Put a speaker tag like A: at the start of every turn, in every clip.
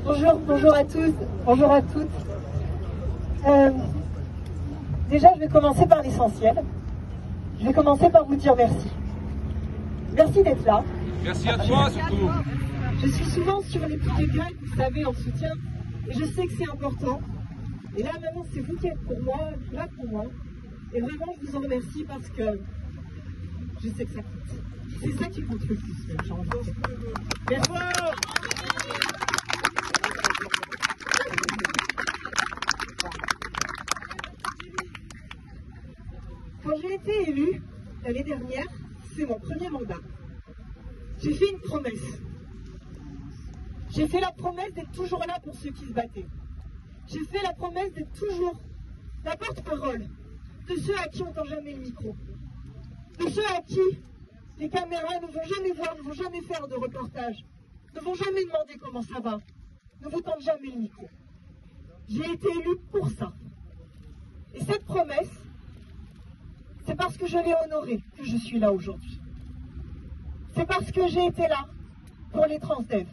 A: Bonjour à tous, bonjour à toutes. Déjà, je vais commencer par l'essentiel. Je vais commencer par vous dire merci. Merci d'être là.
B: Merci à toi surtout.
A: Je suis souvent sur les petits écrans, vous savez, en soutien, et je sais que c'est important. Et là, maintenant, c'est vous qui êtes pour moi, là pour moi. Et vraiment, je vous en remercie parce que je sais que ça compte. C'est ça qui compte le plus, même, Jean. Merci. Quand j'ai été élue l'année dernière, c'est mon premier mandat. J'ai fait une promesse. J'ai fait la promesse d'être toujours là pour ceux qui se battaient. J'ai fait la promesse d'être toujours la porte-parole de ceux à qui on ne tend jamais le micro. De ceux à qui les caméras ne vont jamais voir, ne vont jamais faire de reportage, ne vont jamais demander comment ça va, ne vous tendent jamais le micro. J'ai été élue pour ça. Et cette promesse, c'est parce que je l'ai honorée que je suis là aujourd'hui. C'est parce que j'ai été là pour les transdev,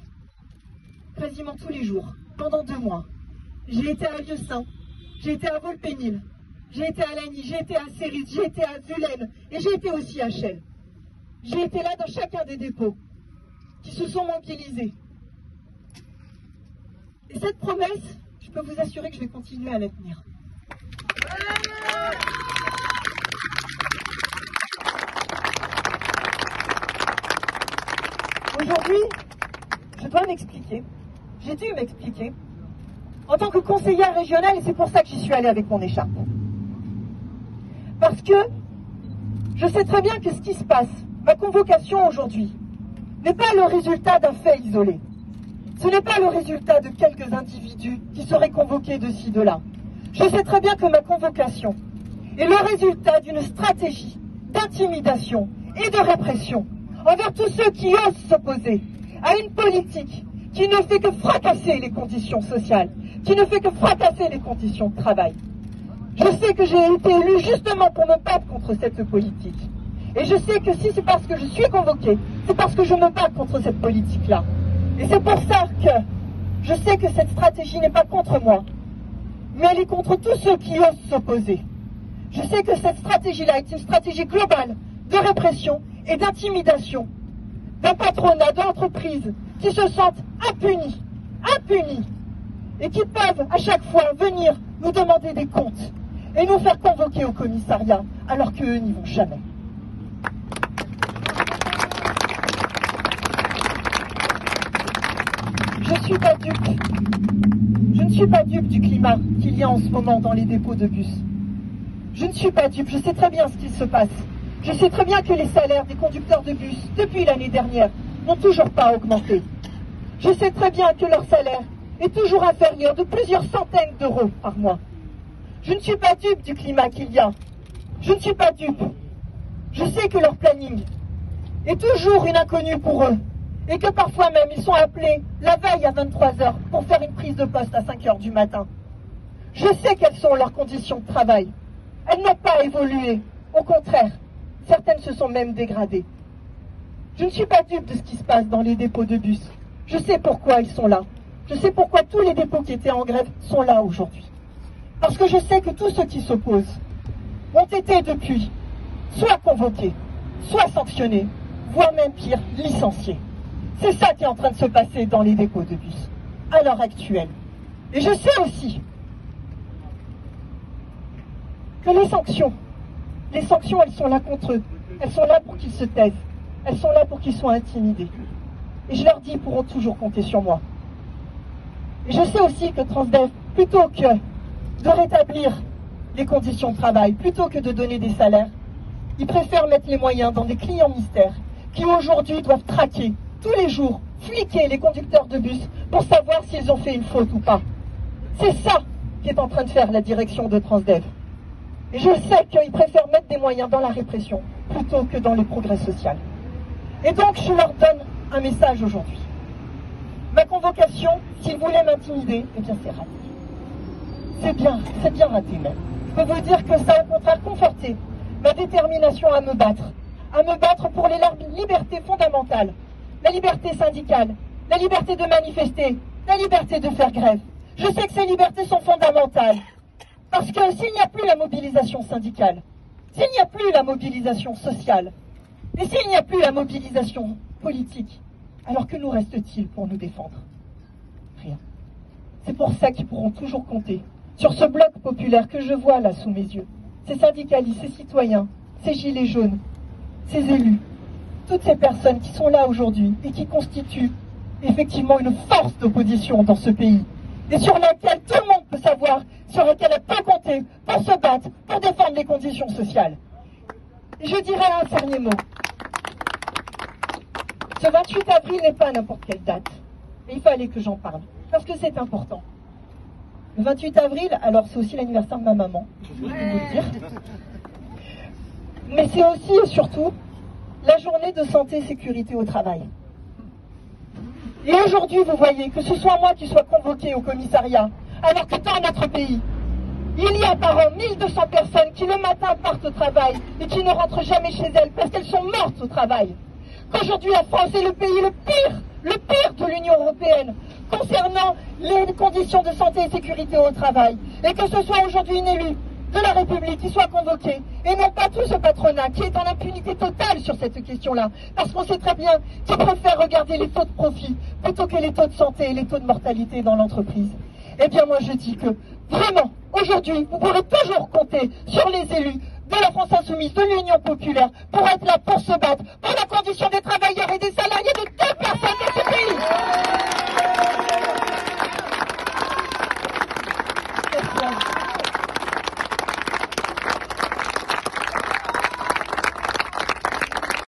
A: quasiment tous les jours, pendant 2 mois. J'ai été à Lieusaint, j'ai été à Volpénil, j'ai été à Lagny, j'ai été à Céris, j'ai été à Vulaine et j'ai été aussi à Chelles. J'ai été là dans chacun des dépôts qui se sont mobilisés. Et cette promesse, je peux vous assurer que je vais continuer à la tenir. Aujourd'hui, je dois m'expliquer. J'ai dû m'expliquer en tant que conseillère régionale et c'est pour ça que j'y suis allée avec mon écharpe. Parce que je sais très bien que ce qui se passe, ma convocation aujourd'hui, n'est pas le résultat d'un fait isolé. Ce n'est pas le résultat de quelques individus qui seraient convoqués de ci, de là. Je sais très bien que ma convocation est le résultat d'une stratégie d'intimidation et de répression envers tous ceux qui osent s'opposer à une politique qui ne fait que fracasser les conditions sociales, qui ne fait que fracasser les conditions de travail. Je sais que j'ai été élue justement pour me battre contre cette politique. Et je sais que si c'est parce que je suis convoquée, c'est parce que je me bats contre cette politique-là. Et c'est pour ça que je sais que cette stratégie n'est pas contre moi, mais elle est contre tous ceux qui osent s'opposer. Je sais que cette stratégie-là est une stratégie globale de répression et d'intimidation d'un patronat, d'entreprises qui se sentent impunis, et qui peuvent à chaque fois venir nous demander des comptes et nous faire convoquer au commissariat alors qu'eux n'y vont jamais. Je ne suis pas dupe du climat qu'il y a en ce moment dans les dépôts de bus. Je ne suis pas dupe, je sais très bien ce qu'il se passe. Je sais très bien que les salaires des conducteurs de bus, depuis l'année dernière, n'ont toujours pas augmenté. Je sais très bien que leur salaire est toujours inférieur de plusieurs centaines d'euros par mois. Je ne suis pas dupe du climat qu'il y a. Je ne suis pas dupe. Je sais que leur planning est toujours une inconnue pour eux et que parfois même ils sont appelés la veille à 23h pour faire une prise de poste à 5h du matin. Je sais quelles sont leurs conditions de travail. Elles n'ont pas évolué. Au contraire, certaines se sont même dégradées. Je ne suis pas dupe de ce qui se passe dans les dépôts de bus. Je sais pourquoi ils sont là. Je sais pourquoi tous les dépôts qui étaient en grève sont là aujourd'hui. Parce que je sais que tous ceux qui s'opposent ont été depuis soit convoqués, soit sanctionnés, voire même pire, licenciés. C'est ça qui est en train de se passer dans les dépôts de bus, à l'heure actuelle. Et je sais aussi que les sanctions, elles sont là contre eux. Elles sont là pour qu'ils se taisent. Elles sont là pour qu'ils soient intimidés. Et je leur dis, ils pourront toujours compter sur moi. Et je sais aussi que Transdev, plutôt que de rétablir les conditions de travail, plutôt que de donner des salaires, ils préfèrent mettre les moyens dans des clients mystères qui aujourd'hui doivent traquer tous les jours, fliquer les conducteurs de bus pour savoir s'ils ont fait une faute ou pas. C'est ça qu'est en train de faire la direction de Transdev. Et je sais qu'ils préfèrent mettre des moyens dans la répression plutôt que dans le progrès social. Et donc je leur donne un message aujourd'hui. Ma convocation, s'ils voulaient m'intimider, eh bien c'est raté. C'est bien raté même. Je peux vous dire que ça a au contraire conforté ma détermination à me battre pour les libertés fondamentales, la liberté syndicale, la liberté de manifester, la liberté de faire grève. Je sais que ces libertés sont fondamentales. Parce que s'il n'y a plus la mobilisation syndicale, s'il n'y a plus la mobilisation sociale, et s'il n'y a plus la mobilisation politique, alors que nous reste-t-il pour nous défendre? Rien. C'est pour ça qu'ils pourront toujours compter sur ce bloc populaire que je vois là sous mes yeux. Ces syndicalistes, ces citoyens, ces gilets jaunes, ces élus, toutes ces personnes qui sont là aujourd'hui et qui constituent effectivement une force d'opposition dans ce pays et sur laquelle tout le monde peut savoir, sur laquelle elle peut compter pour se battre, pour défendre les conditions sociales. Et je dirais un dernier mot. Ce 28 avril n'est pas n'importe quelle date. Et il fallait que j'en parle, parce que c'est important. Le 28 avril, alors c'est aussi l'anniversaire de ma maman, je voulais vous le dire. Mais c'est aussi et surtout la journée de santé et sécurité au travail. Et aujourd'hui, vous voyez, que ce soit moi qui sois convoqué au commissariat, alors que dans notre pays, il y a par an 1200 personnes qui le matin partent au travail et qui ne rentrent jamais chez elles parce qu'elles sont mortes au travail. Qu'aujourd'hui la France est le pays le pire de l'Union européenne concernant les conditions de santé et sécurité au travail. Et que ce soit aujourd'hui une élue de la République qui soit convoquée, et non pas tout ce patronat qui est en impunité totale sur cette question-là, parce qu'on sait très bien qu'ils préfèrent regarder les taux de profit plutôt que les taux de santé et les taux de mortalité dans l'entreprise. Eh bien moi je dis que vraiment, aujourd'hui, vous pourrez toujours compter sur les élus de la France Insoumise, de l'Union Populaire, pour être là pour se battre pour la condition des travailleurs.